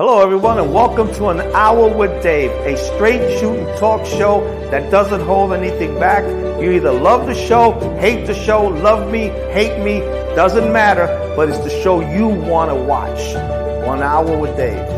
Hello, everyone, and welcome to An Hour with Dave, a straight shooting talk show that doesn't hold anything back. You either love the show, hate the show, love me, hate me, doesn't matter, but it's the show you want to watch. An Hour with Dave.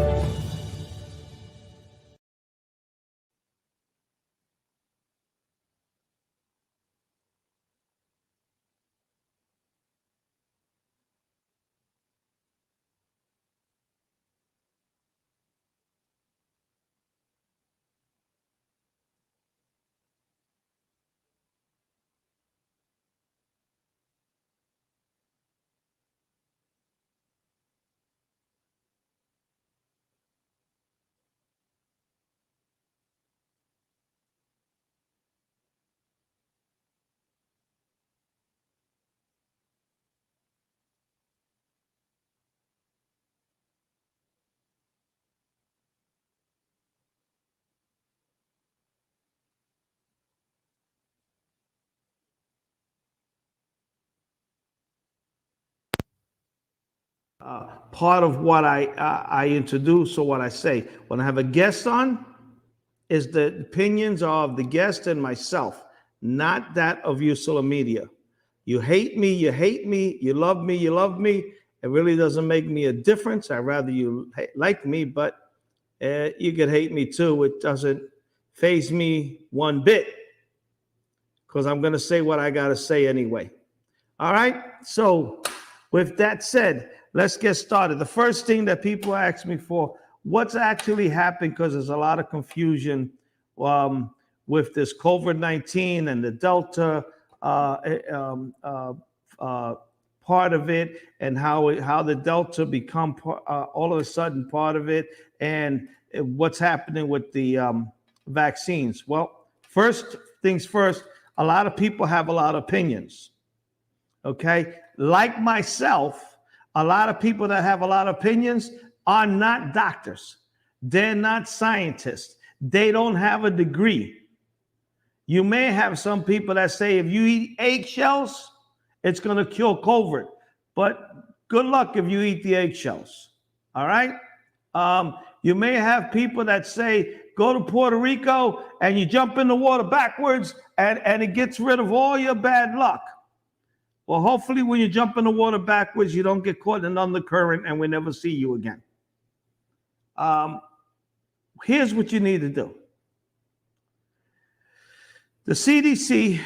Part of what I introduce or what I say when I have a guest on is the opinions of the guest and myself, not that of you, social media. You hate me, you hate me. You love me, you love me. It really doesn't make me a difference. I'd rather you like me, but you could hate me too. It doesn't faze me one bit because I'm going to say what I got to say anyway. All right. So with that said, let's get started. The first thing that people ask me for, what's actually happened, because there's a lot of confusion with this COVID-19 and the Delta part of it, and how the Delta become all of a sudden part of it, and what's happening with the vaccines. Well, first things first, a lot of people have a lot of opinions. Okay, like myself, a lot of people that have a lot of opinions are not doctors. They're not scientists. They don't have a degree. You may have some people that say if you eat eggshells, it's going to kill COVID. But good luck if you eat the eggshells. All right? You may have people that say go to Puerto Rico and you jump in the water backwards and it gets rid of all your bad luck. Well, hopefully when you jump in the water backwards, you don't get caught in an undercurrent and we never see you again. Here's what you need to do. The CDC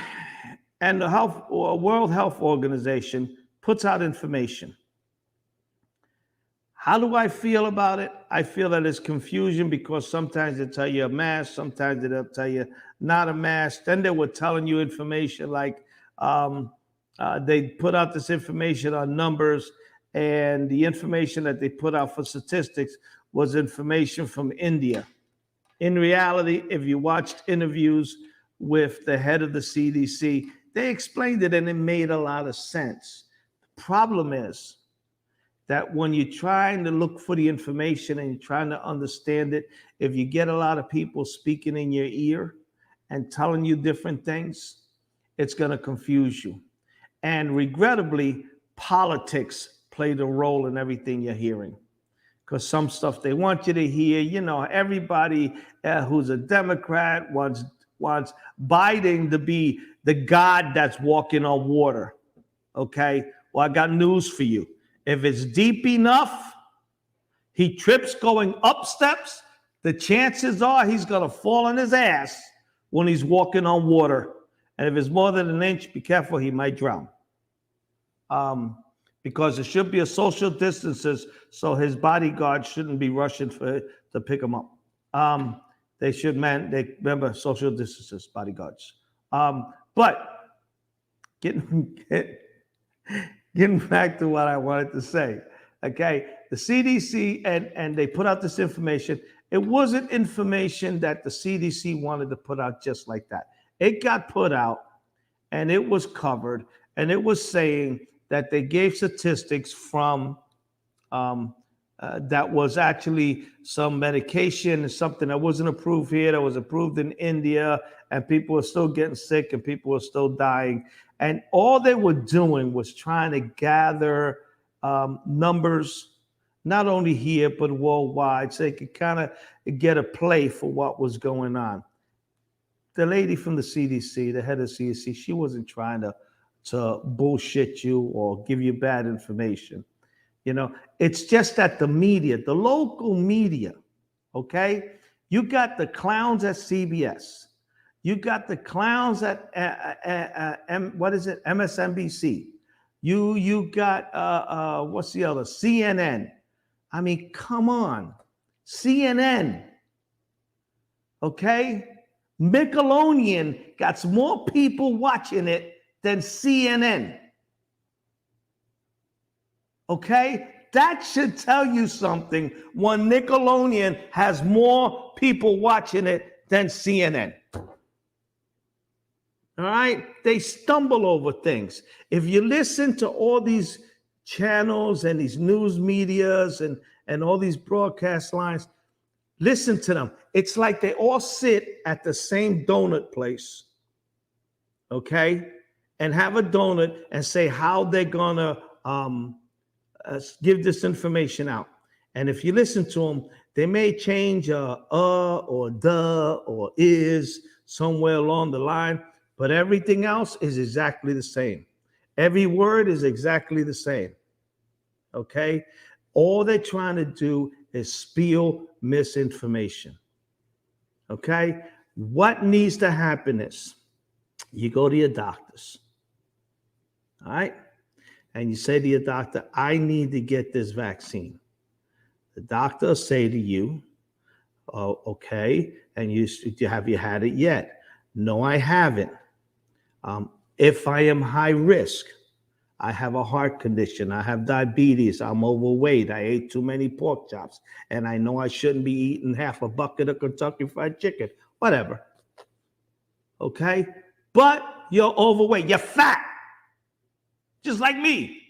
and the World Health Organization puts out information. How do I feel about it? I feel that it's confusion because sometimes they tell you a mask, sometimes they'll tell you not a mask. Then they were telling you information like they put out this information on numbers, and the information that they put out for statistics was information from India. In reality, if you watched interviews with the head of the CDC, they explained it and it made a lot of sense. The problem is that when you're trying to look for the information and you're trying to understand it, if you get a lot of people speaking in your ear and telling you different things, it's going to confuse you. And regrettably, politics played a role in everything you're hearing. Because some stuff they want you to hear, you know, everybody who's a Democrat wants Biden to be the God that's walking on water. Okay? Well, I got news for you. If it's deep enough, he trips going up steps, the chances are he's going to fall on his ass when he's walking on water. And if it's more than an inch, be careful, he might drown. Because there should be a social distances, so his bodyguard shouldn't be rushing to pick him up. They remember social distances, bodyguards. But getting back to what I wanted to say, okay, the CDC and they put out this information. It wasn't information that the CDC wanted to put out just like that. It got put out and it was covered, and it was saying that they gave statistics from that was actually some medication, something that wasn't approved here, that was approved in India, and people were still getting sick and people were still dying. And all they were doing was trying to gather numbers, not only here, but worldwide, so they could kind of get a play for what was going on. The lady from the CDC, the head of CDC, she wasn't trying to bullshit you or give you bad information. You know, it's just that the media, the local media, okay? You got the clowns at CBS. You got the clowns at what is it? MSNBC. You got what's the other? CNN. I mean, come on, CNN. Okay, Nickelodeon got more people watching it than CNN. Okay, that should tell you something when Nickelodeon has more people watching it than CNN. All right, they stumble over things. If you listen to all these channels and these news medias and all these broadcast lines, listen to them. It's like they all sit at the same donut place, okay, and have a donut and say how they're gonna give this information out. And if you listen to them, they may change or the or is somewhere along the line, but everything else is exactly the same. Every word is exactly the same. Okay? All they're trying to do is spew misinformation. Okay? What needs to happen is you go to your doctors. All right? And you say to your doctor, I need to get this vaccine. The doctor will say to you, oh, okay, and have you had it yet? No, I haven't. If I am high risk, I have a heart condition, I have diabetes, I'm overweight, I ate too many pork chops, and I know I shouldn't be eating half a bucket of Kentucky Fried Chicken, whatever. Okay? But you're overweight, you're fat, just like me.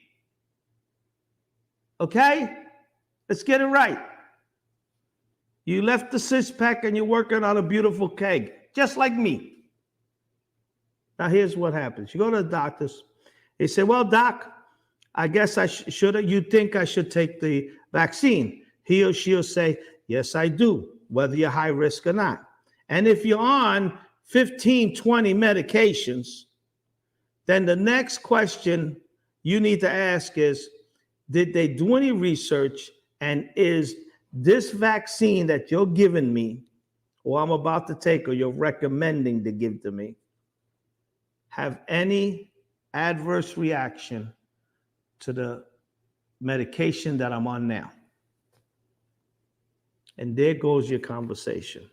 Okay? Let's get it right. You left the six-pack and you're working on a beautiful keg, just like me. Now, here's what happens. You go to the doctors. They say, well, doc, I guess I should. You think I should take the vaccine? He or she will say, yes, I do, whether you're high risk or not. And if you're on 15, 20 medications, then the next question you need to ask is, did they do any research? And is this vaccine that you're giving me, or I'm about to take, or you're recommending to give to me, have any adverse reaction to the medication that I'm on now? And there goes your conversation.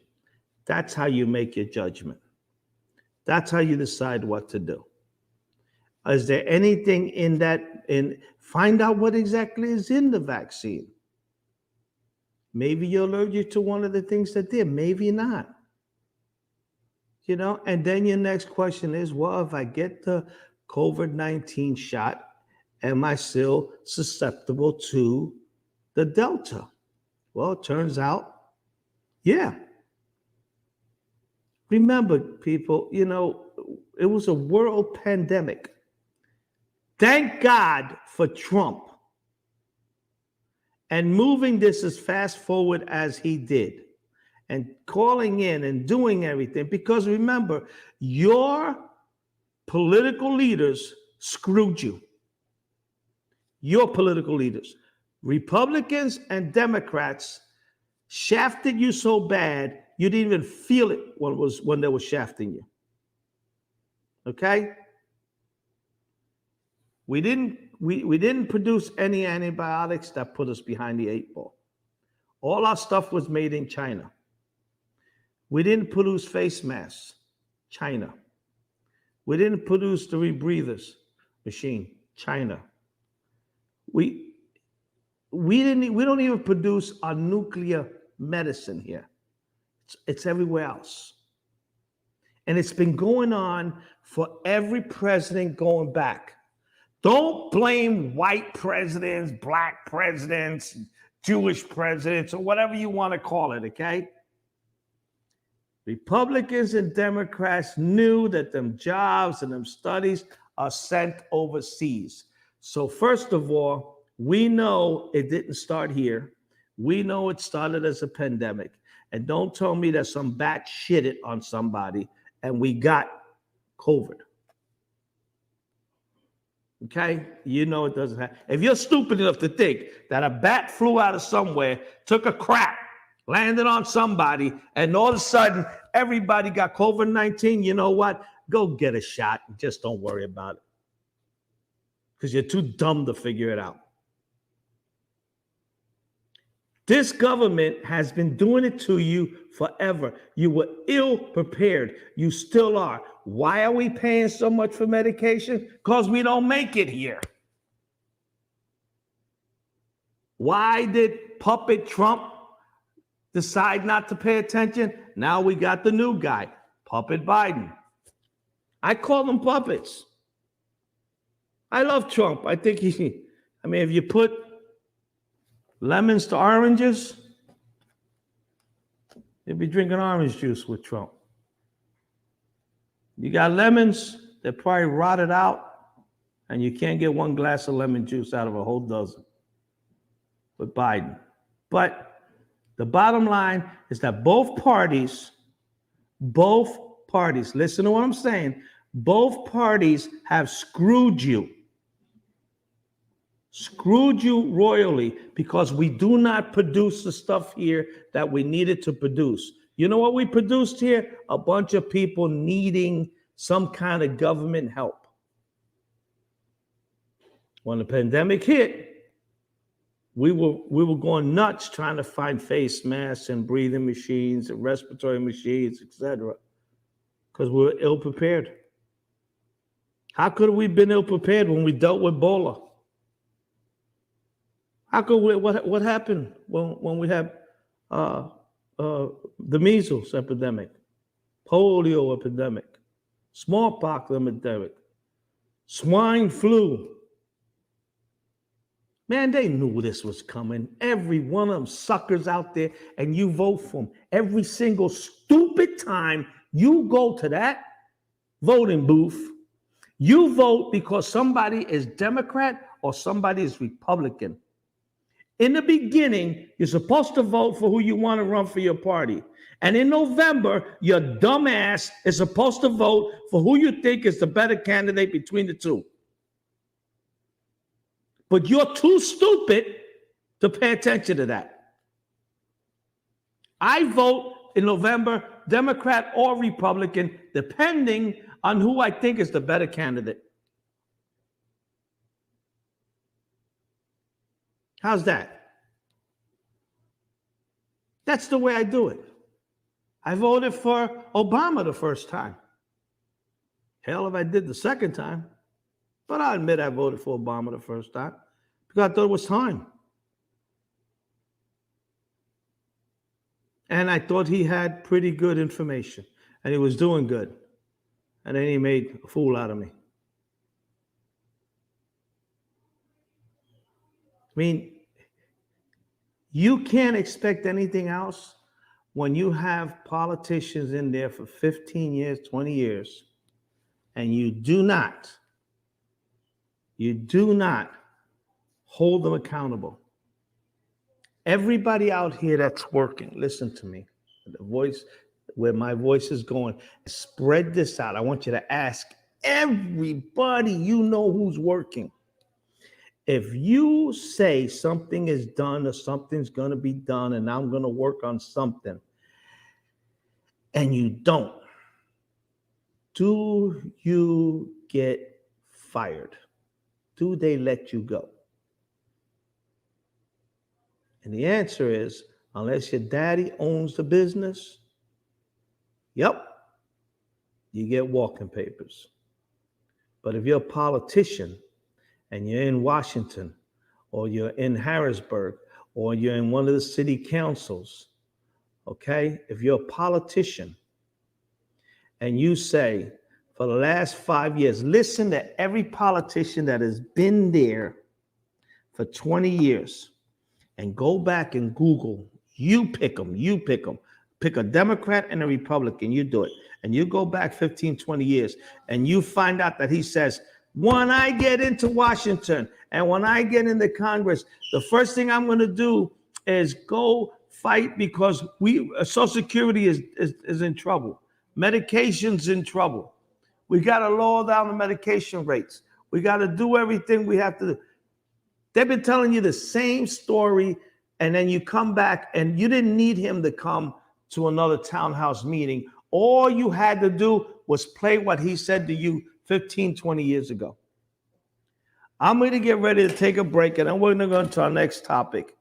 That's how you make your judgment. That's how you decide what to do. Is there anything in that? Find out what exactly is in the vaccine. Maybe you're allergic to one of the things that did, maybe not. You know, and then your next question is, well, if I get the COVID-19 shot, am I still susceptible to the Delta? Well, it turns out, yeah. Remember, people, you know, it was a world pandemic. Thank God for Trump and moving this as fast forward as he did and calling in and doing everything. Because remember, your political leaders screwed you. Your political leaders, Republicans and Democrats, shafted you so bad you didn't even feel it when they were shafting you. Okay? We didn't produce any antibiotics that put us behind the 8 ball. All our stuff was made in China. We didn't produce face masks, China. We didn't produce the rebreathers machine, China. We don't even produce our nuclear medicine here. It's everywhere else. And it's been going on for every president going back. Don't blame white presidents, black presidents, Jewish presidents, or whatever you want to call it, okay? Republicans and Democrats knew that them jobs and them studies are sent overseas. So first of all, We know it didn't start here. We know it started as a pandemic. And don't tell me that some bat shitted on somebody and we got COVID. Okay? You know it doesn't happen. If you're stupid enough to think that a bat flew out of somewhere, took a crap, landed on somebody, and all of a sudden everybody got COVID-19, you know what? Go get a shot and just don't worry about it. Because you're too dumb to figure it out. This government has been doing it to you forever. You were ill prepared. You still are. Why are we paying so much for medication? Because we don't make it here. Why did Puppet Trump decide not to pay attention? Now we got the new guy, Puppet Biden. I call them puppets. I love Trump. I think if you put lemons to oranges, you'll be drinking orange juice with Trump. You got lemons, they're probably rotted out, and you can't get one glass of lemon juice out of a whole dozen with Biden. But the bottom line is that both parties, listen to what I'm saying, both parties have screwed you royally because we do not produce the stuff here that we needed to produce. You know what we produced here? A bunch of people needing some kind of government help. When the pandemic hit, we were going nuts trying to find face masks and breathing machines and respiratory machines, etc., because we were ill prepared. How could we have been ill prepared when we dealt with Ebola? How could we, what happened when we had the measles epidemic, polio epidemic, smallpox epidemic, swine flu? Man, they knew this was coming. Every one of them suckers out there, and you vote for them. Every single stupid time you go to that voting booth, you vote because somebody is Democrat or somebody is Republican. In the beginning, you're supposed to vote for who you want to run for your party. And in November, your dumb ass is supposed to vote for who you think is the better candidate between the two. But you're too stupid to pay attention to that. I vote in November, Democrat or Republican, depending on who I think is the better candidate. How's that? That's the way I do it. I voted for Obama the first time. Hell, if I did the second time. But I admit I voted for Obama the first time because I thought it was time. And I thought he had pretty good information and he was doing good. And then he made a fool out of me. I mean, you can't expect anything else when you have politicians in there for 15 years, 20 years, and you do not hold them accountable. Everybody out here that's working, listen to me. The voice, where my voice is going, spread this out. I want you to ask everybody you know who's working. If you say something is done or something's going to be done and I'm going to work on something and you don't, do you get fired? Do they let you go? And the answer is, unless your daddy owns the business, yep, you get walking papers. But if you're a politician and you're in Washington, or you're in Harrisburg, or you're in one of the city councils, okay? If you're a politician and you say, for the last 5 years, listen to every politician that has been there for 20 years and go back and Google, you pick them. Pick a Democrat and a Republican, you do it. And you go back 15, 20 years and you find out that he says, When I get into Washington and when I get into Congress, the first thing I'm going to do is go fight because Social Security is in trouble. Medication's in trouble. We got to lower down the medication rates. We got to do everything we have to do. They've been telling you the same story, and then you come back and you didn't need him to come to another townhouse meeting. All you had to do was play what he said to you 15, 20 years ago. I'm going to get ready to take a break, and then we're going to go into our next topic.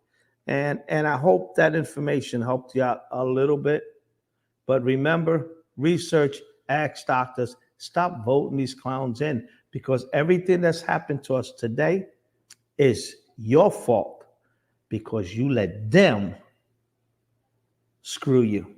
And I hope that information helped you out a little bit. But remember, research, ask doctors, stop voting these clowns in, because everything that's happened to us today is your fault because you let them screw you.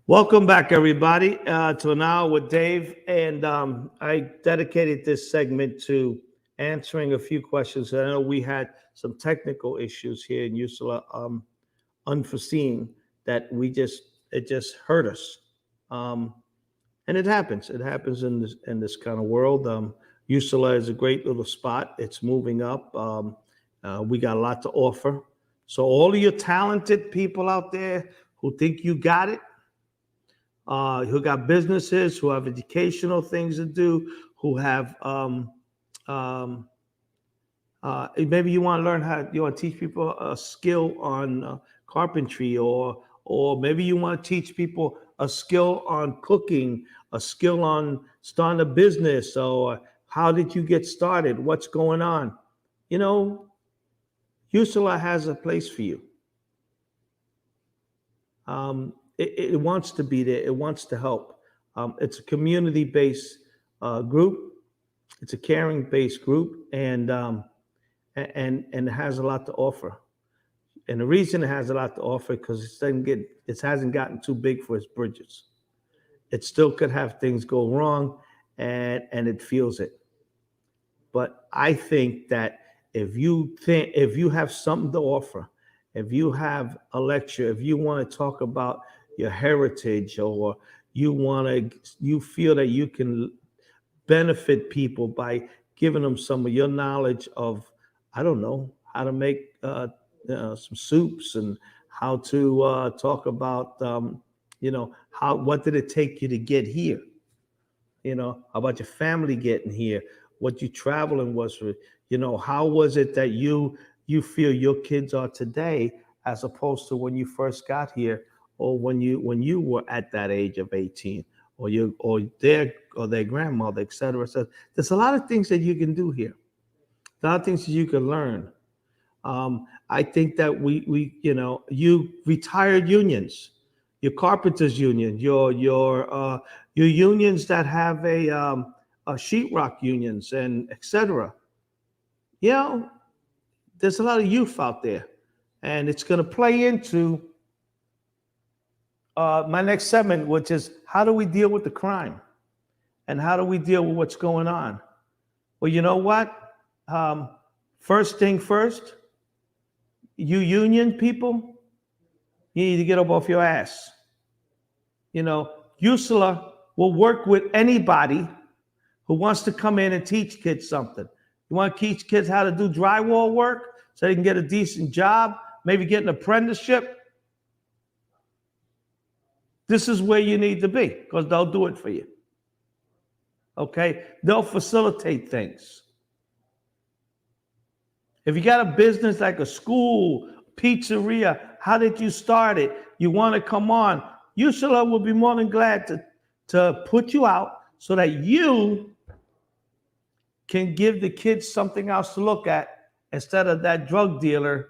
Welcome back, everybody, to An Hour with Dave. And I dedicated this segment to answering a few questions. I know we had some technical issues here in USALA, unforeseen, that it just hurt us. And it happens. It happens in this kind of world. USALA is a great little spot. It's moving up. We got a lot to offer. So all of you talented people out there who think you got it, who got businesses, who have educational things to do, who have maybe you want to learn you want to teach people a skill on carpentry, or maybe you want to teach people a skill on cooking, a skill on starting a business, or how did you get started? What's going on? You know, USALA has a place for you. It wants to be there. It wants to help. It's a community-based group. It's a caring-based group, and it has a lot to offer. And the reason it has a lot to offer because it hasn't gotten too big for its bridges. It still could have things go wrong, and it feels it. But I think that if you have something to offer, if you have a lecture, if you want to talk about your heritage, or you feel that you can benefit people by giving them some of your knowledge of, I don't know, how to make some soups, and how to talk about, what did it take you to get here? How about your family getting here? What you traveling was for, how was it that you feel your kids are today as opposed to when you first got here, or when you were at that age of 18, or their grandmother, et cetera. So there's a lot of things that you can do here. A lot of things that you can learn. I think that you retired unions, your carpenters union, your unions that have a sheetrock unions, and et cetera. There's a lot of youth out there, and it's going to play into my next segment, which is how do we deal with the crime, and how do we deal with what's going on? Well, you know what? First thing first, you union people, you need to get up off your ass. USALA will work with anybody who wants to come in and teach kids something. You want to teach kids how to do drywall work so they can get a decent job, maybe get an apprenticeship? This is where you need to be, because they'll do it for you. Okay? They'll facilitate things. If you got a business like a school, pizzeria, how did you start it? You want to come on, USALA will be more than glad to put you out so that you can give the kids something else to look at instead of that drug dealer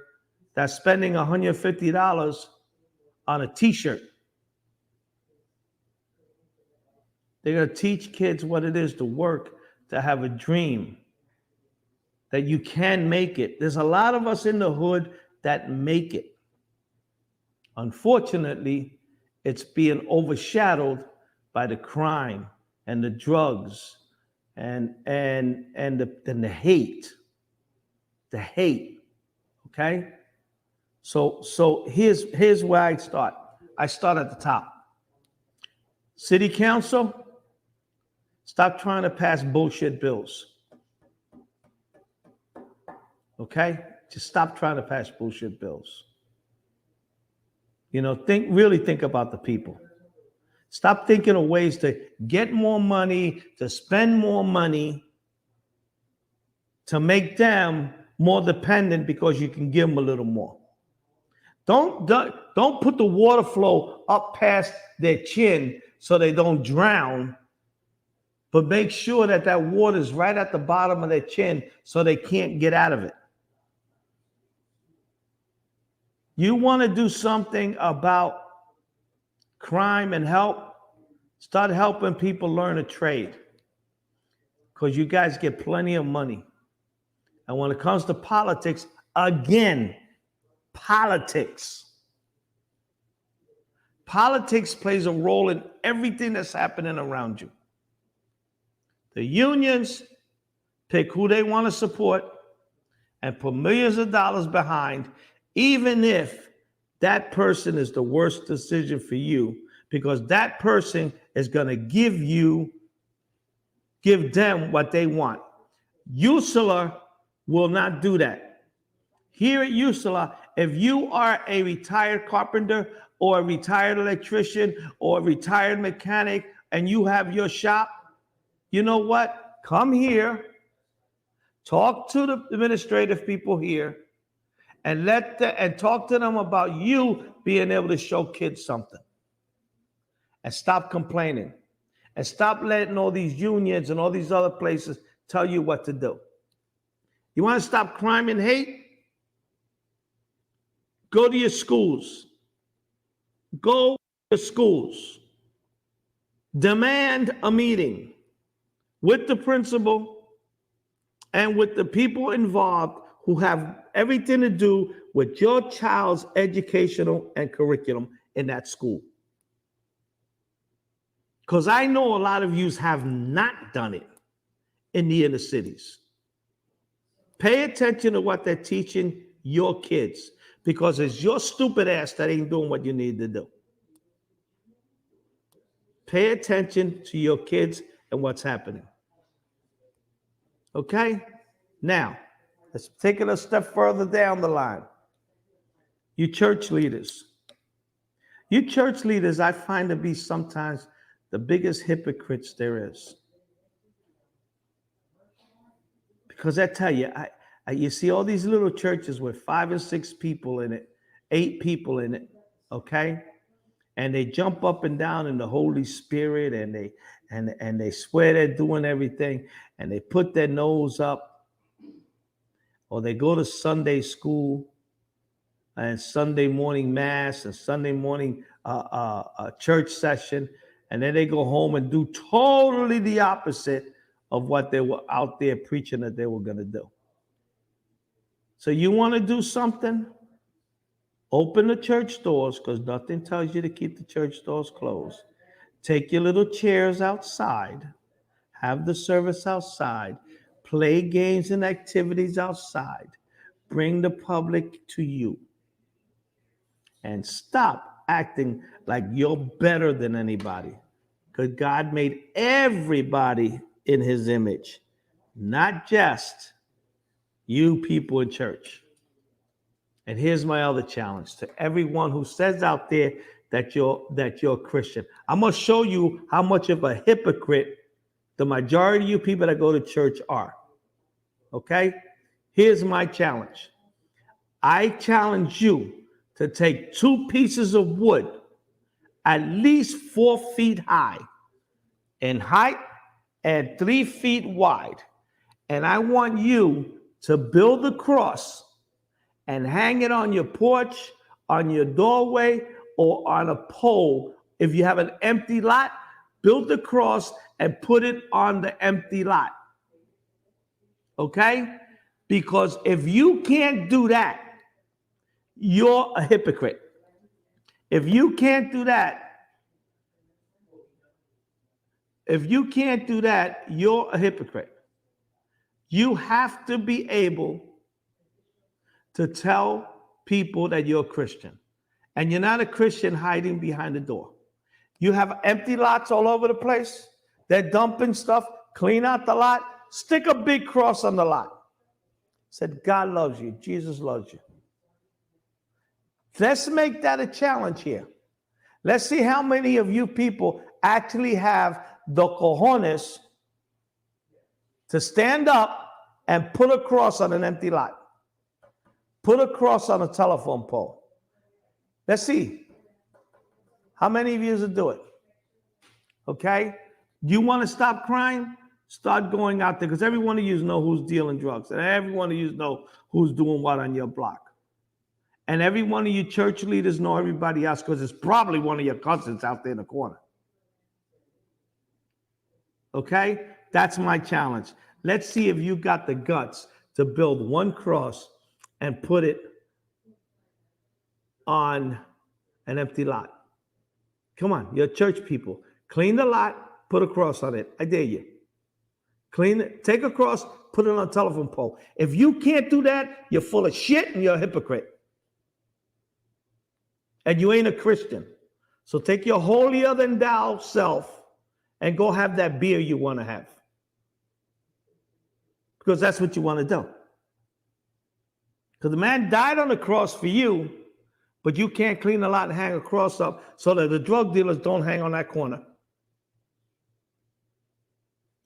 that's spending $150 on a t-shirt. They're going to teach kids what it is to work, to have a dream, that you can make it. There's a lot of us in the hood that make it. Unfortunately, it's being overshadowed by the crime and the drugs and the hate. The hate. Okay? So here's where I start. I start at the top. City Council, stop trying to pass bullshit bills. Okay? Just stop trying to pass bullshit bills. You know, really think about the people. Stop thinking of ways to get more money, to spend more money, to make them more dependent because you can give them a little more. Don't put the water flow up past their chin so they don't drown, but make sure that that water is right at the bottom of their chin so they can't get out of it. You want to do something about crime and help? Start helping people learn a trade, because you guys get plenty of money. And when it comes to politics, again, politics plays a role in everything that's happening around you. The unions pick who they want to support and put millions of dollars behind, even if that person is the worst decision for you, because that person is going to give them what they want. USALA will not do that. Here at USALA, if you are a retired carpenter or a retired electrician or a retired mechanic and you have your shop, you know what? Come here, talk to the administrative people here, and talk to them about you being able to show kids something. And stop complaining. And stop letting all these unions and all these other places tell you what to do. You want to stop crime and hate? Go to your schools. Go to schools. Demand a meeting with the principal and with the people involved who have everything to do with your child's educational and curriculum in that school. Because I know a lot of you have not done it in the inner cities. Pay attention to what they're teaching your kids, because it's your stupid ass that ain't doing what you need to do. Pay attention to your kids and what's happening. Okay? Now, let's take it a step further down the line. You church leaders. You church leaders, I find to be sometimes the biggest hypocrites there is. Because I tell you, you see all these little churches with 5 or 6 people in it, 8 people in it, okay? And they jump up and down in the Holy Spirit, and they swear they're doing everything, and they put their nose up, or they go to Sunday school and Sunday morning mass and Sunday morning church session, and then they go home and do totally the opposite of what they were out there preaching that they were going to do. So you want to do something? Open the church doors, because nothing tells you to keep the church doors closed. Take your little chairs outside. Have the service outside. Play games and activities outside. Bring the public to you. And stop acting like you're better than anybody. Because God made everybody in his image, not just you people in church. And here's my other challenge to everyone who says out there that you're a Christian. I'm going to show you how much of a hypocrite the majority of you people that go to church are. Okay? Here's my challenge. I challenge you to take 2 pieces of wood, at least 4 feet high in height and 3 feet wide. And I want you to build the cross and hang it on your porch, on your doorway, or on a pole. If you have an empty lot, build the cross and put it on the empty lot. Okay? Because if you can't do that, you're a hypocrite. If you can't do that, you're a hypocrite. You have to be able to tell people that you're a Christian. And you're not a Christian hiding behind the door. You have empty lots all over the place. They're dumping stuff. Clean out the lot. Stick a big cross on the lot. Said, God loves you. Jesus loves you. Let's make that a challenge here. Let's see how many of you people actually have the cojones to stand up and put a cross on an empty lot. Put a cross on a telephone pole. Let's see how many of you will do it. Okay? You want to stop crime? Start going out there, because every one of you know who's dealing drugs, and every one of you know who's doing what on your block. And every one of you church leaders know everybody else, because it's probably one of your cousins out there in the corner. Okay? That's my challenge. Let's see if you got the guts to build one cross and put it on an empty lot. Come on, you're church people. Clean the lot, put a cross on it. I dare you. Clean it, take a cross, put it on a telephone pole. If you can't do that, you're full of shit and you're a hypocrite. And you ain't a Christian. So take your holier than thou self and go have that beer you want to have. Because that's what you want to do. Because the man died on the cross for you, but you can't clean the lot and hang a cross up so that the drug dealers don't hang on that corner.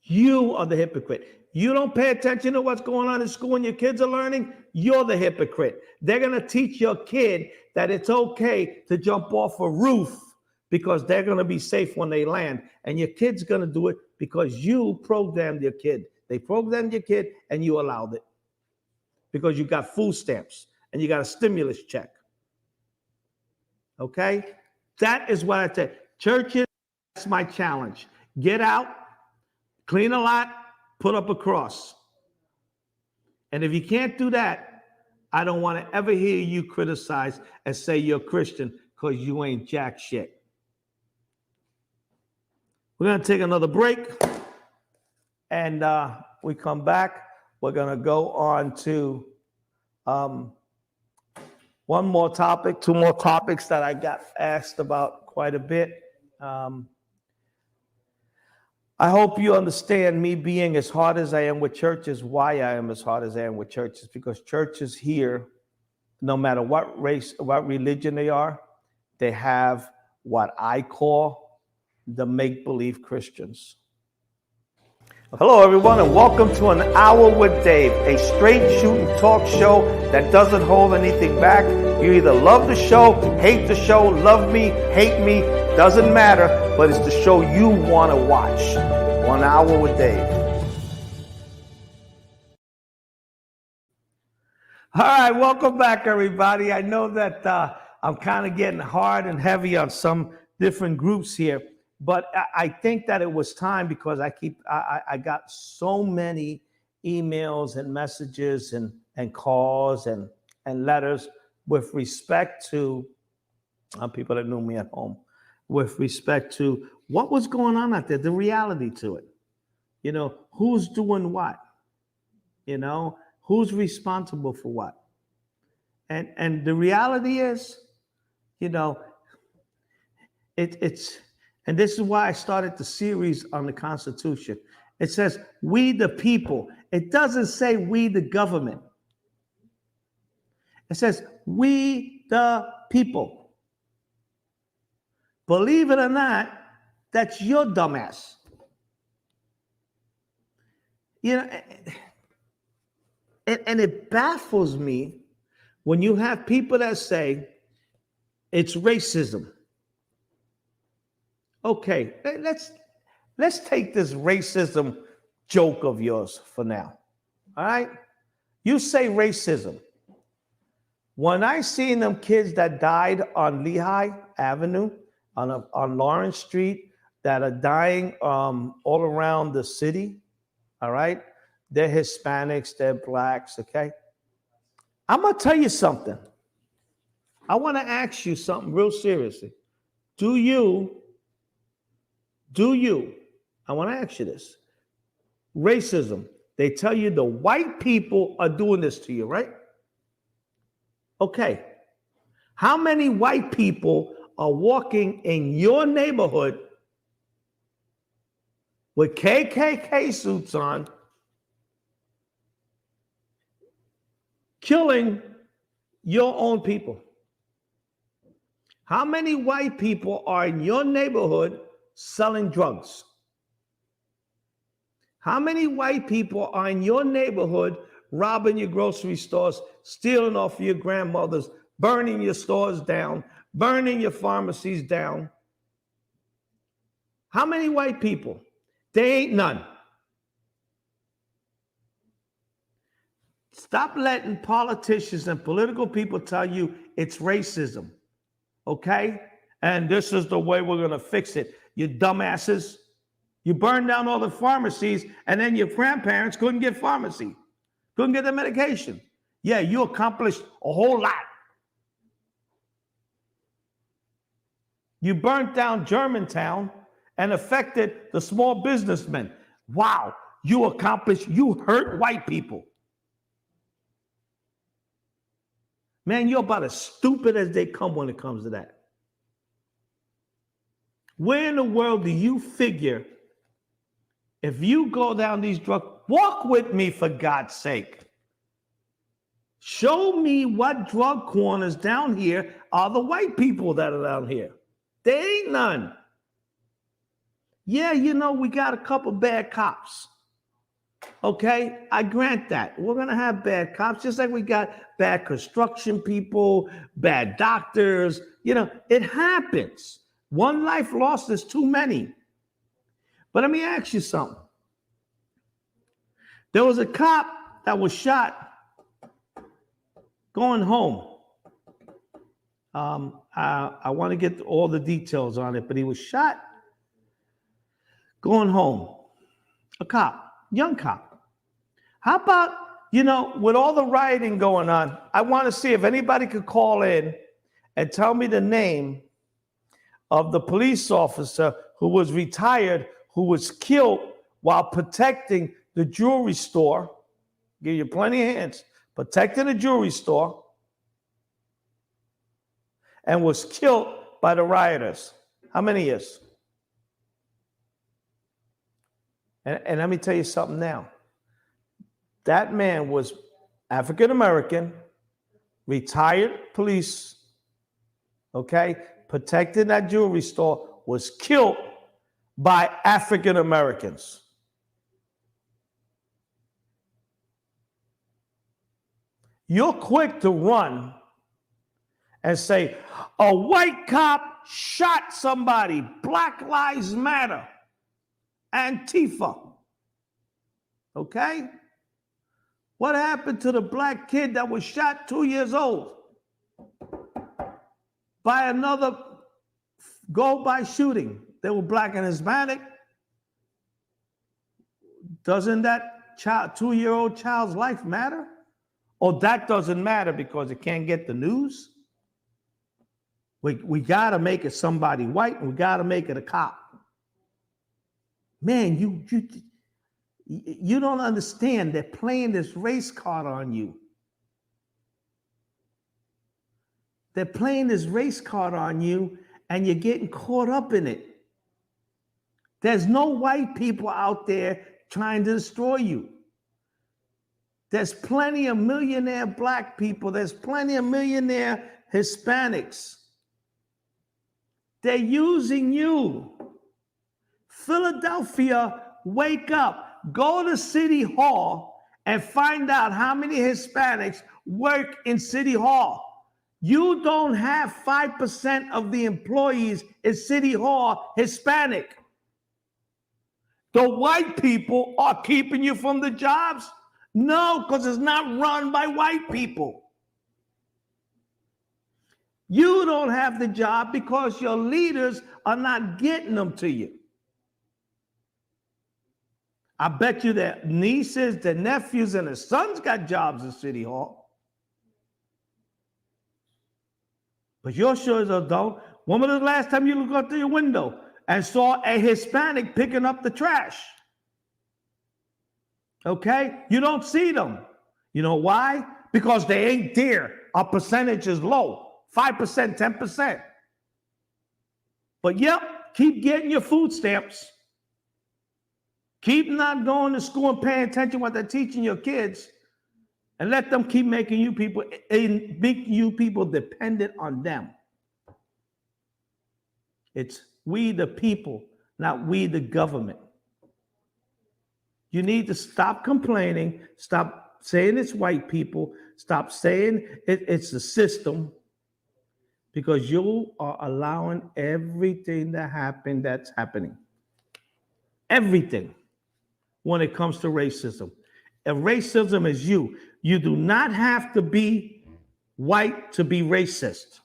You are the hypocrite. You don't pay attention to what's going on in school and your kids are learning, you're the hypocrite. They're going to teach your kid that it's okay to jump off a roof because they're going to be safe when they land. And your kid's going to do it because you programmed your kid. They programmed your kid and you allowed it. Because you got food stamps and you got a stimulus check. Okay? That is what I say. Churches, that's my challenge. Get out, clean a lot, put up a cross. And if you can't do that, I don't want to ever hear you criticize and say you're a Christian, because you ain't jack shit. We're going to take another break. And we come back. We're going to go on to one more topic, two more topics that I got asked about quite a bit. I hope you understand me being as hard as I am with churches, why I am as hard as I am with churches, because churches here, no matter what race, what religion they are, they have what I call the make-believe Christians. Hello, everyone, and welcome to An Hour with Dave, a straight-shooting talk show that doesn't hold anything back. You either love the show, hate the show, love me, hate me, doesn't matter, but it's the show you want to watch. 1 Hour with Dave. All right, welcome back, everybody. I know that I'm kind of getting hard and heavy on some different groups here. But I think that it was time, because I got so many emails and messages and calls and letters with respect to people that knew me at home, with respect to what was going on out there, the reality to it. You know, who's doing what? You know, who's responsible for what? And the reality is, you know, it's. And this is why I started the series on the Constitution. It says, we the people. It doesn't say we the government. It says, we the people. Believe it or not, that's your dumbass. You know, and it baffles me when you have people that say it's racism. Okay, let's take this racism joke of yours for now. All right? You say racism. When I seen them kids that died on Lehigh Avenue, on Lawrence Street, that are dying all around the city, all right? They're Hispanics, they're blacks, okay? I'm gonna tell you something. I wanna ask you something real seriously. Do you, I wanna ask you this. Racism, they tell you the white people are doing this to you, right? Okay. How many white people are walking in your neighborhood with KKK suits on, killing your own people? How many white people are in your neighborhood selling drugs? How many white people are in your neighborhood robbing your grocery stores, stealing off your grandmothers, burning your stores down, burning your pharmacies down? How many white people? They ain't none. Stop letting politicians and political people tell you it's racism, okay? And this is the way we're gonna fix it. You dumbasses. You burned down all the pharmacies, and then your grandparents couldn't get pharmacy, couldn't get the medication. Yeah, you accomplished a whole lot. You burnt down Germantown and affected the small businessmen. Wow, you accomplished, you hurt white people. Man, you're about as stupid as they come when it comes to that. Where in the world do you figure if you go down these drugs, walk with me for God's sake. Show me what drug corners down here are the white people that are down here. There ain't none. Yeah, you know, we got a couple bad cops. Okay, I grant that. We're going to have bad cops, just like we got bad construction people, bad doctors. You know, it happens. One life lost is too many. But let me ask you something. There was a cop that was shot going home. I want to get all the details on it, but he was shot going home. A cop, young cop. How about, you know, with all the rioting going on, I want to see if anybody could call in and tell me the name of the police officer who was retired, who was killed while protecting the jewelry store. Give you plenty of hints. Protecting the jewelry store, and was killed by the rioters. How many years? And let me tell you something now. That man was African American, retired police, okay, protecting that jewelry store, was killed by African Americans. You're quick to run and say, a white cop shot somebody, Black Lives Matter, Antifa. Okay? What happened to the black kid that was shot 2 years old by another go-by shooting? They were black and Hispanic. Doesn't that child, 2-year-old child's life matter? Oh, that doesn't matter because it can't get the news? We got to make it somebody white, and we got to make it a cop. Man, you don't understand. They're playing this race card on you. They're playing this race card on you, and you're getting caught up in it. There's no white people out there trying to destroy you. There's plenty of millionaire black people. There's plenty of millionaire Hispanics. They're using you. Philadelphia, wake up. Go to City Hall and find out how many Hispanics work in City Hall. You don't have 5% of the employees in City Hall Hispanic. The white people are keeping you from the jobs. No, because it's not run by white people. You don't have the job because your leaders are not getting them to you. I bet you their nieces, their nephews, and their sons got jobs at City Hall. But your sure don't. When was the last time you looked out through your window and saw a Hispanic picking up the trash? Okay? You don't see them. You know why? Because they ain't there. Our percentage is low. 5%, 10%. But yep, keep getting your food stamps. Keep not going to school and paying attention to what they're teaching your kids, and let them keep making you people dependent on them. It's we the people, not we the government. You need to stop complaining, stop saying it's white people, stop saying it's the system, because you are allowing everything to happen that's happening. Everything when it comes to racism. If racism is you, you do not have to be white to be racist.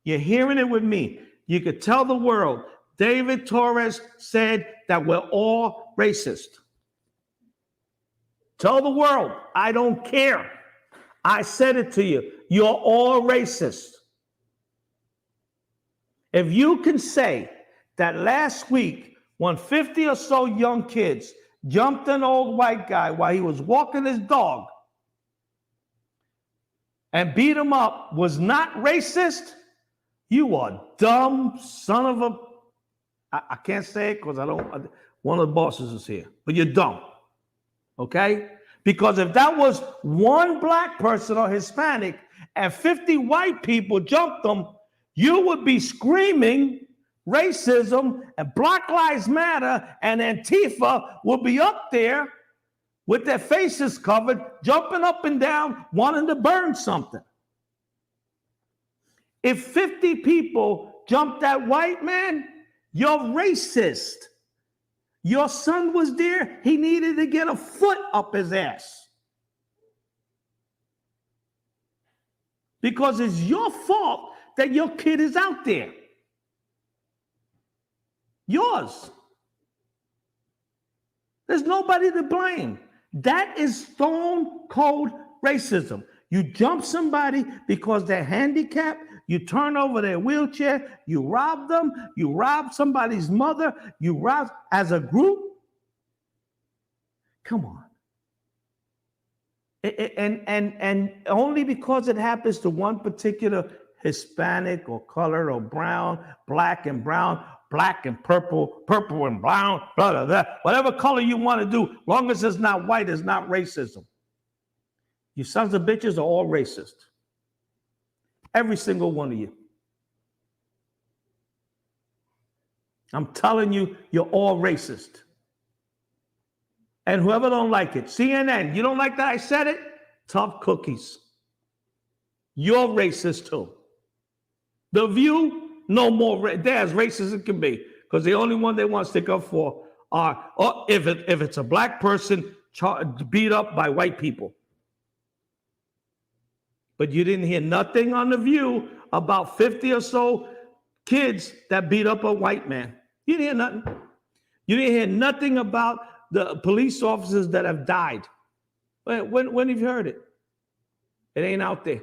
You're hearing it with me. You could tell the world, David Torres said that we're all racist. Tell the world, I don't care. I said it to you. You're all racist. If you can say that last week, when 50 or so young kids jumped an old white guy while he was walking his dog and beat him up was not racist, you are dumb son of a... I can't say it because one of the bosses is here, but you're dumb, okay? Because if that was one black person or Hispanic and 50 white people jumped them, you would be screaming racism and Black Lives Matter, and Antifa will be up there with their faces covered, jumping up and down, wanting to burn something. If 50 people jumped that white man, you're racist. Your son was there. He needed to get a foot up his ass. Because it's your fault that your kid is out there. Yours. There's nobody to blame. That is stone cold racism. You jump somebody because they're handicapped, you turn over their wheelchair, you rob them, you rob somebody's mother, you rob as a group. Come on. And only because it happens to one particular Hispanic or color or brown, black and brown, black and purple, purple and brown, blah, blah, blah. Whatever color you want to do, long as it's not white, it's not racism. You sons of bitches are all racist. Every single one of you. I'm telling you, you're all racist. And whoever don't like it, CNN, you don't like that I said it? Tough cookies. You're racist too. The View, no more. They're as racist as it can be, because the only one they want to stick up for are, if it's a black person beat up by white people. But you didn't hear nothing on The View about 50 or so kids that beat up a white man. You didn't hear nothing. You didn't hear nothing about the police officers that have died. When have you heard it? It ain't out there.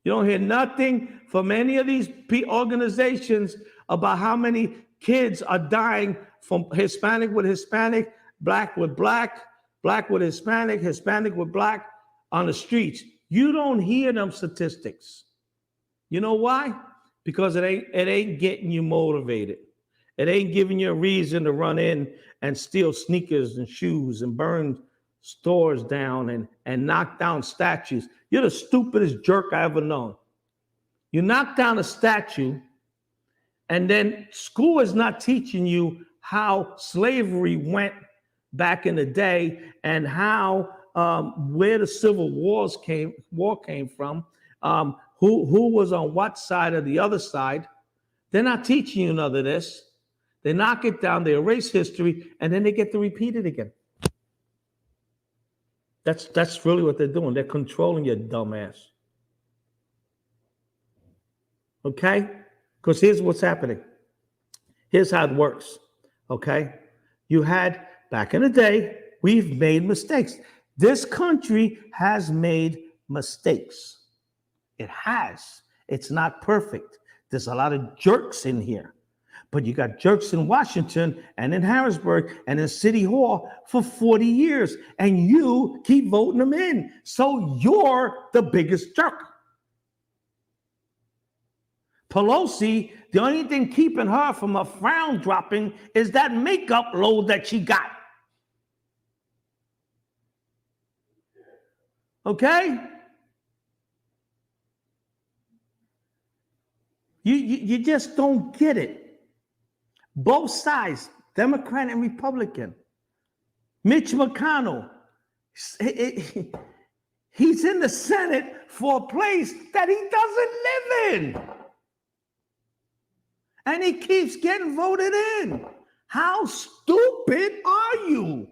You don't hear nothing from any of these organizations about how many kids are dying from Hispanic with Hispanic, black with black, black with Hispanic, Hispanic with black on the streets. You don't hear them statistics. You know why? Because it ain't getting you motivated. It ain't giving you a reason to run in and steal sneakers and shoes and burn stores down and knock down statues. You're the stupidest jerk I ever known. You knock down a statue, and then school is not teaching you how slavery went back in the day and how where the Civil War came from, who was on what side or the other side. They're not teaching you none of this. They knock it down, they erase history, and then they get to repeat it again. That's really what they're doing. They're controlling your dumb ass. Okay? Because here's what's happening. Here's how it works. Okay? You had, back in the day, we've made mistakes. This country has made mistakes. It has. It's not perfect. There's a lot of jerks in here. But you got jerks in Washington and in Harrisburg and in City Hall for 40 years. And you keep voting them in. So you're the biggest jerk. Pelosi, the only thing keeping her from a frown dropping is that makeup load that she got. Okay? You just don't get it. Both sides, Democrat and Republican. Mitch McConnell, he's in the Senate for a place that he doesn't live in. And he keeps getting voted in. How stupid are you?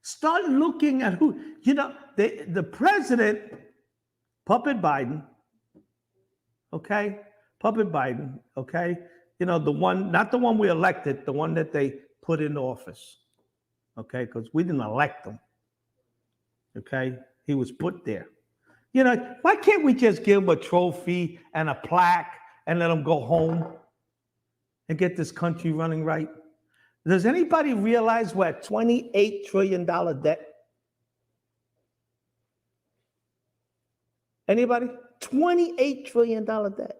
Start looking at who, the president, Puppet Biden, okay? Puppet Biden, okay? The one, not the one we elected, the one that they put in office, okay? Because we didn't elect him, okay? He was put there. Why can't we just give him a trophy and a plaque and let him go home and get this country running right? Does anybody realize we're at $28 trillion debt? Anybody? $28 trillion debt.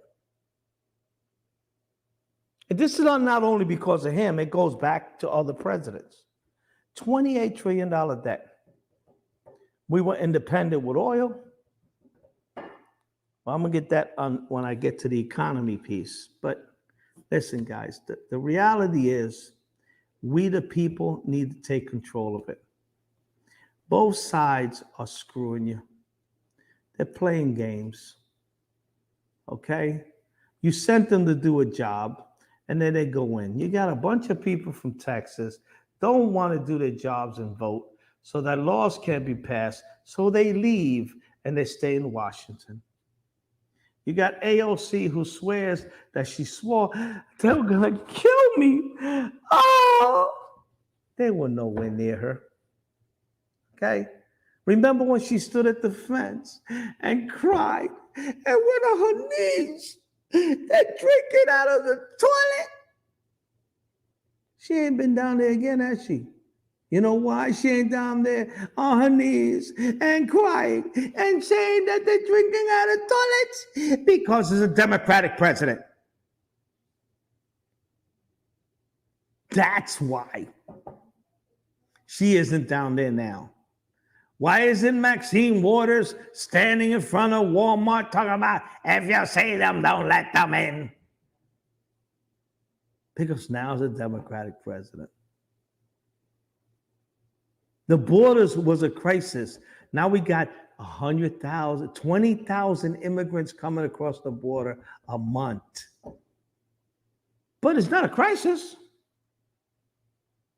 And this is not only because of him, it goes back to other presidents. $28 trillion debt. We were independent with oil. Well, I'm going to get that on when I get to the economy piece. But listen, guys, the reality is we, the people, need to take control of it. Both sides are screwing you. They're playing games. Okay? You sent them to do a job, and then they go in. You got a bunch of people from Texas don't want to do their jobs and vote, so that laws can't be passed. So they leave, and they stay in Washington. You got AOC who swears that she swore they were going to kill me. Oh, they were nowhere near her. Okay? Remember when she stood at the fence and cried and went on her knees and drinking out of the toilet? She ain't been down there again, has she? You know why she ain't down there on her knees and crying and saying that they're drinking out of toilets? Because it's a Democratic president. That's why she isn't down there now. Why isn't Maxine Waters standing in front of Walmart talking about, if you see them, don't let them in? Because now is a Democratic president. The borders was a crisis. Now we got 100,000, 20,000 immigrants coming across the border a month. But it's not a crisis.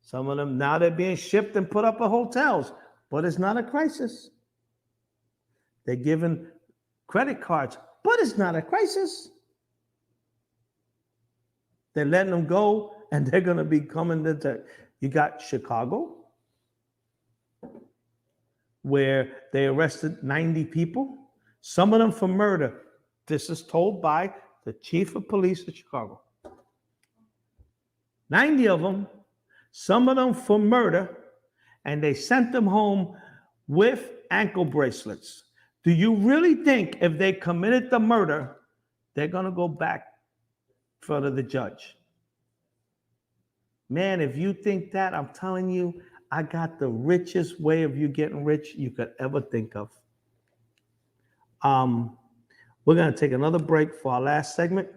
Some of them, now they're being shipped and put up at hotels, but it's not a crisis. They're given credit cards, but it's not a crisis. They're letting them go, and they're going to be coming to, you got Chicago, where they arrested 90 people, some of them for murder. This is told by the chief of police of Chicago. 90 of them, some of them for murder, and they sent them home with ankle bracelets. Do you really think if they committed the murder, they're going to go back in front of the judge? Man, if you think that, I'm telling you, I got the richest way of you getting rich you could ever think of. We're going to take another break for our last segment.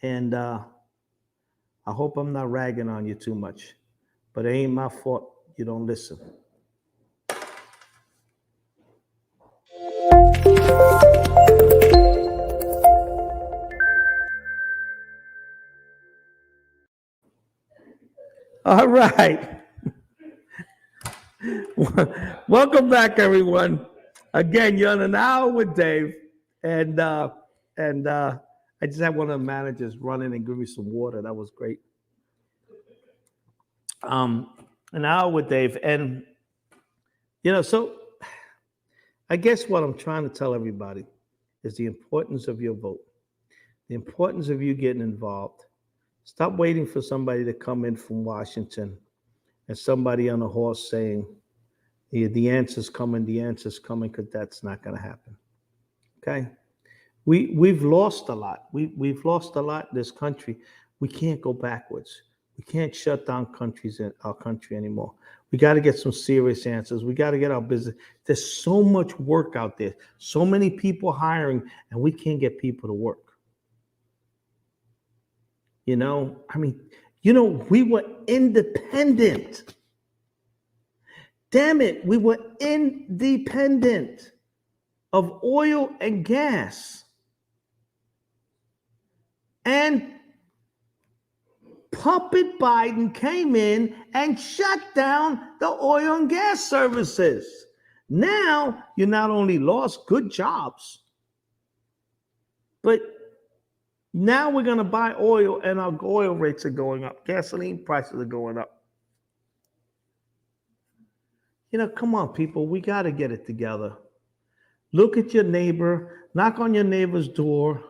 And I hope I'm not ragging on you too much. But it ain't my fault you don't listen. All right. Welcome back, everyone. Again, you're on an hour with Dave, and I just had one of the managers run in and give me some water. That was great. An hour with Dave, and so I guess what I'm trying to tell everybody is the importance of your vote, the importance of you getting involved. Stop waiting for somebody to come in from Washington and somebody on a horse saying, the answer's coming, because that's not going to happen. Okay? We've lost a lot. We've lost a lot in this country. We can't go backwards. We can't shut down countries in our country anymore. We got to get some serious answers. We got to get our business. There's so much work out there, so many people hiring, and we can't get people to work. We were independent. Damn it, we were independent of oil and gas. And Puppet Biden came in and shut down the oil and gas services. Now, you not only lost good jobs, but now we're going to buy oil and our oil rates are going up. Gasoline prices are going up. Come on, people. We got to get it together. Look at your neighbor. Knock on your neighbor's door.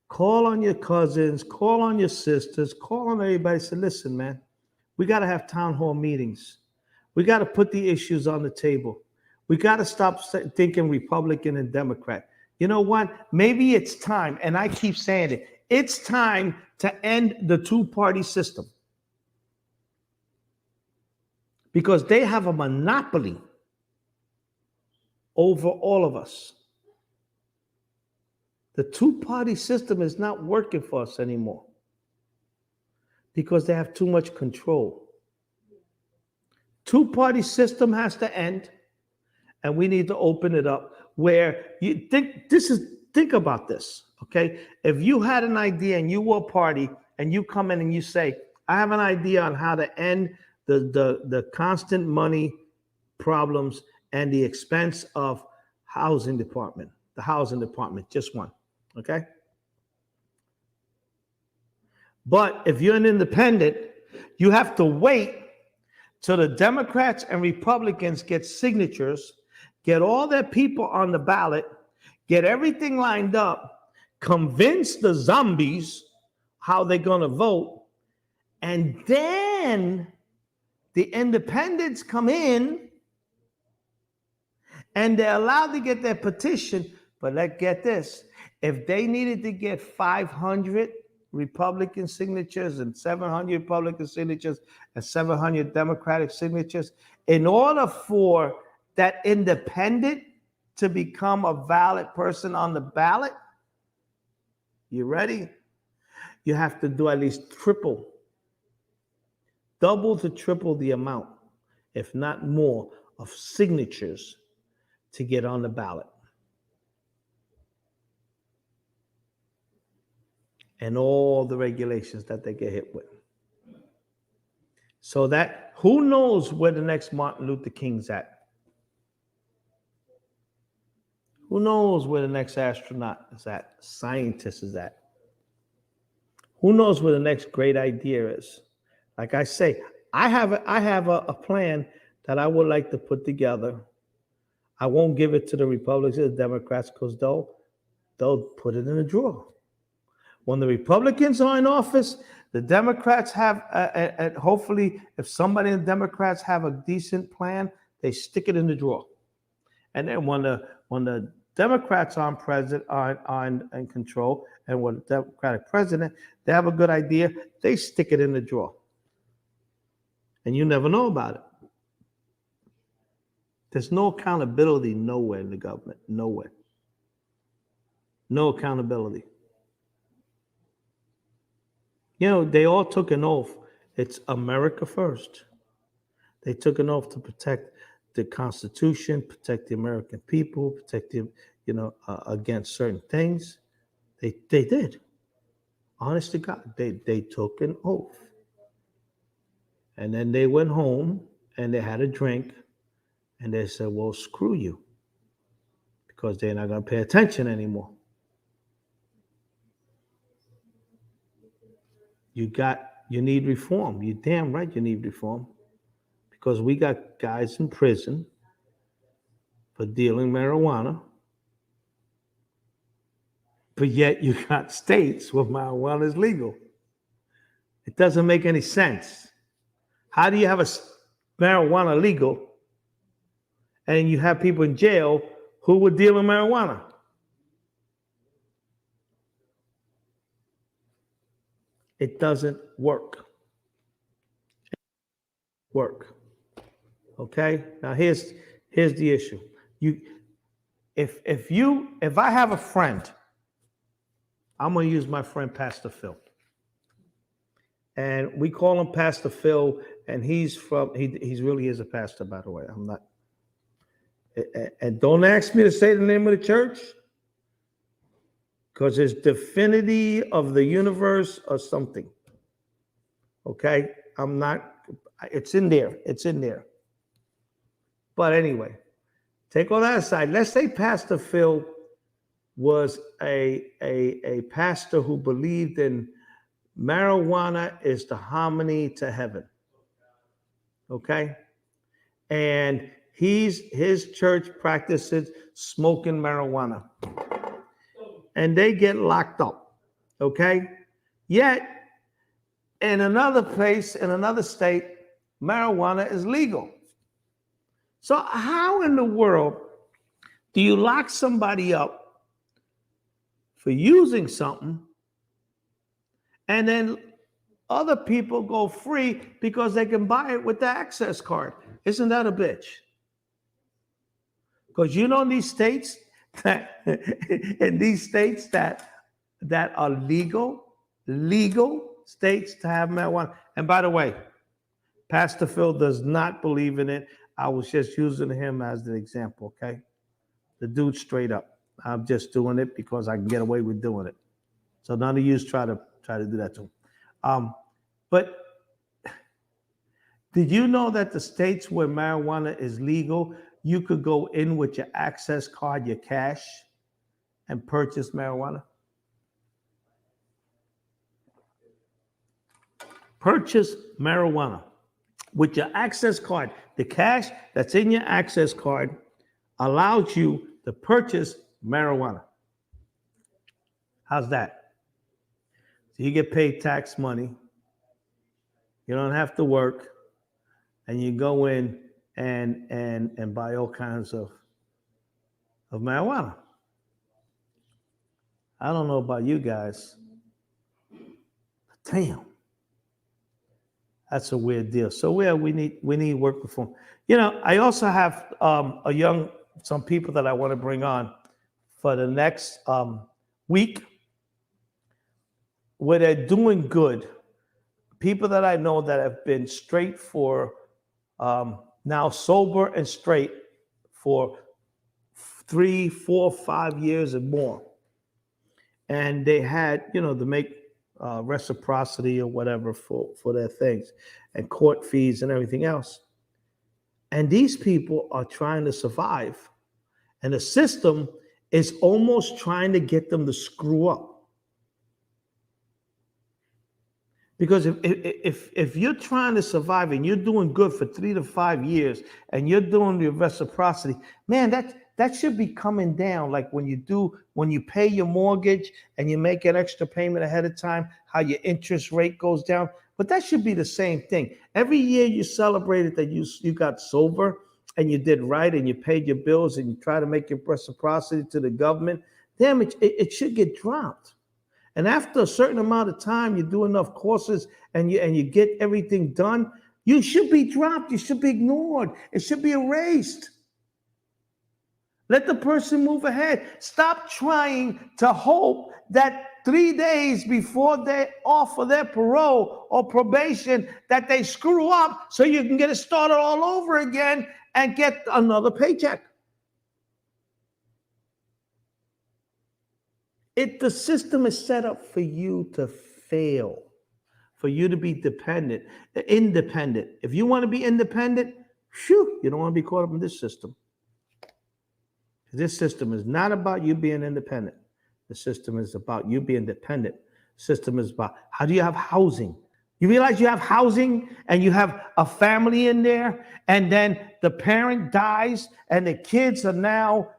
Call on your cousins. Call on your sisters. Call on everybody. Say, listen, man, we got to have town hall meetings. We got to put the issues on the table. We got to stop thinking Republican and Democrat. You know what? Maybe it's time, and I keep saying it, it's time to end the two-party system. Because they have a monopoly over all of us. The two-party system is not working for us anymore because they have too much control. Two-party system has to end, and we need to open it up where you think about this, okay? If you had an idea and you were a party and you come in and you say, I have an idea on how to end the constant money problems and the expense of the housing department, just one, okay? But if you're an independent, you have to wait till the Democrats and Republicans get signatures, get all their people on the ballot, get everything lined up, convince the zombies how they're going to vote, and then the independents come in and they're allowed to get their petition. But let's get this. If they needed to get 500 Republican signatures and 700 Republican signatures and 700 Democratic signatures, in order for that independent to become a valid person on the ballot, you ready? You have to do at least double to triple the amount, if not more, of signatures to get on the ballot. And all the regulations that they get hit with. So that, who knows where the next Martin Luther King's at? Who knows where the next astronaut is at, scientist is at? Who knows where the next great idea is? Like I say, I have a plan that I would like to put together. I won't give it to the Republicans or the Democrats because they'll put it in a drawer. When the Republicans are in office, the Democrats have, and hopefully if somebody in the Democrats have a decent plan, they stick it in the drawer. And then when the Democrats are in control, and when the Democratic president, they have a good idea, they stick it in the drawer. And you never know about it. There's no accountability nowhere in the government, nowhere. No accountability. They all took an oath. It's America first. They took an oath to protect the Constitution, protect the American people, protect them, against certain things. They did. Honest to God, they took an oath. And then they went home and they had a drink and they said, well, screw you, because they're not going to pay attention anymore. You need reform. You're damn right you need reform, because we got guys in prison for dealing marijuana, but yet you got states where marijuana is legal. It doesn't make any sense. How do you have marijuana legal and you have people in jail who were dealing marijuana? It doesn't work. Okay? Now here's the issue. If I have a friend, I'm gonna use my friend Pastor Phil. And we call him Pastor Phil, and he's really is a pastor, by the way. I'm not. And don't ask me to say the name of the church, because it's Divinity of the Universe or something. Okay? I'm not, it's in there. It's in there. But anyway, take all that aside. Let's say Pastor Phil was a pastor who believed in marijuana is the harmony to heaven. Okay? And his church practices smoking marijuana. And they get locked up. Okay? Yet, in another place, in another state, marijuana is legal. So how in the world do you lock somebody up for using something, and then other people go free because they can buy it with the access card? Isn't that a bitch? Because in these states that are legal states to have marijuana. And by the way, Pastor Phil does not believe in it. I was just using him as an example, okay? The dude straight up. I'm just doing it because I can get away with doing it. So none of you try to do that to him. But did you know that the states where marijuana is legal, you could go in with your access card, your cash, and purchase marijuana? Purchase marijuana with your access card. The cash that's in your access card allows you to purchase marijuana. How's that? So you get paid tax money. You don't have to work, and you go in and buy all kinds of marijuana. I don't know about you guys. Damn. That's a weird deal. So we need work reform. I also have some people that I want to bring on for the next week, where they're doing good. People that I know that have been straight for now sober and straight for 3, 4, 5 years and more, and they had to make reciprocity or whatever for their things, and court fees and everything else. And these people are trying to survive, and the system is almost trying to get them to screw up. Because if you're trying to survive and you're doing good for 3 to 5 years and you're doing your reciprocity, man, that should be coming down. Like when you pay your mortgage and you make an extra payment ahead of time, how your interest rate goes down. But that should be the same thing. Every year you celebrated that you got sober and you did right and you paid your bills and you try to make your reciprocity to the government, damn it should get dropped. And after a certain amount of time, you do enough courses and you get everything done, you should be dropped. You should be ignored. It should be erased. Let the person move ahead. Stop trying to hope that 3 days before they offer their parole or probation that they screw up so you can get it started all over again and get another paycheck. The system is set up for you to fail, for you to be independent. If you want to be independent, you don't want to be caught up in this system. This system is not about you being independent. The system is about you being dependent. The system is about how do you have housing? You realize you have housing and you have a family in there, and then the parent dies and the kids are now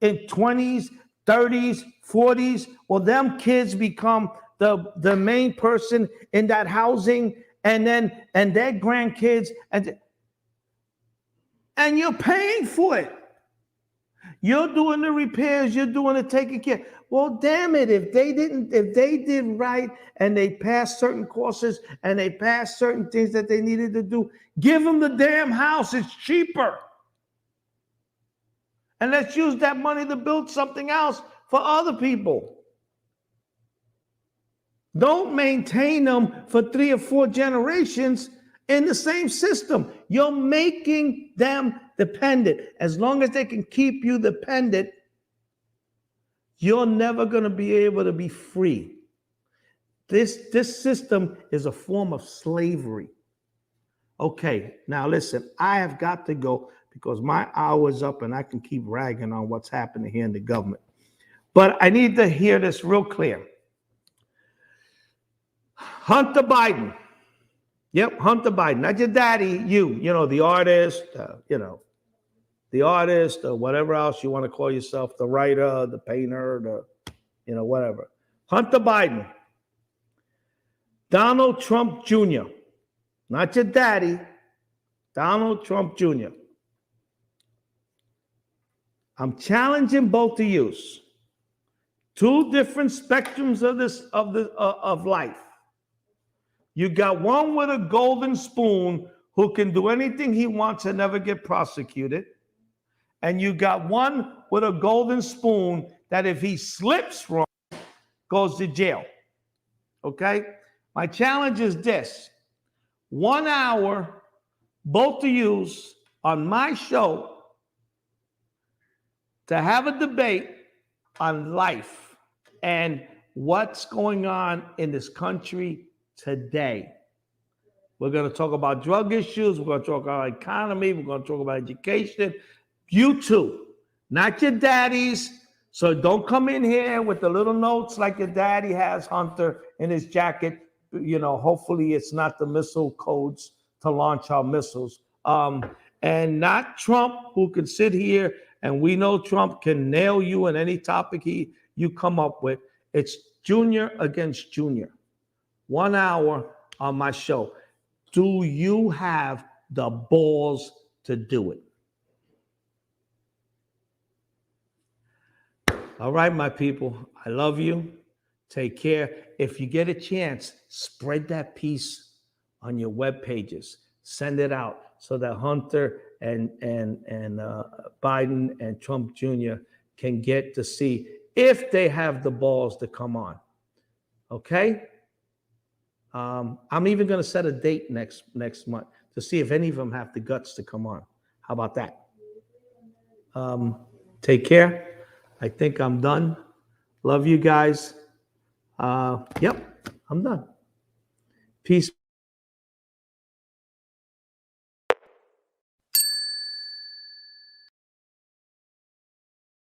in 20s, 30s, 40s. Well, them kids become the main person in that housing, and their grandkids, and you're paying for it. You're doing the repairs, you're doing the taking care. Well, damn it, if they did right and they passed certain courses and they passed certain things that they needed to do, give them the damn house. It's cheaper. And let's use that money to build something else for other people. Don't maintain them for 3 or 4 generations in the same system. You're making them dependent. As long as they can keep you dependent, you're never going to be able to be free. This system is a form of slavery. Okay, now listen, I have got to go because my hour's up and I can keep ragging on what's happening here in the government. But I need to hear this real clear. Hunter Biden. Yep, Hunter Biden. Not your daddy, you know, the artist, the artist or whatever else you want to call yourself, the writer, the painter, whatever. Hunter Biden. Donald Trump Jr. Not your daddy, Donald Trump Jr. I'm challenging both of you. 2 different spectrums of life. You got one with a golden spoon who can do anything he wants and never get prosecuted. And you got one with a golden spoon that if he slips wrong, goes to jail. Okay? My challenge is this. 1 hour, both of you on my show to have a debate on life and what's going on in this country today. We're going to talk about drug issues. We're going to talk about economy. We're going to talk about education. You too, not your daddies. So don't come in here with the little notes like your daddy has, Hunter, in his jacket. Hopefully it's not the missile codes to launch our missiles. And not Trump, who can sit here, and we know Trump can nail you in any topic you come up with. It's Junior against Junior. 1 hour on my show. Do you have the balls to do it? All right, my people. I love you. Take care. If you get a chance, spread that piece on your web pages. Send it out so that Hunter and Biden and Trump Jr. can get to see if they have the balls to come on. Okay? I'm even going to set a date next month to see if any of them have the guts to come on. How about that? Take care. I think I'm done. Love you guys. Yep, I'm done. Peace.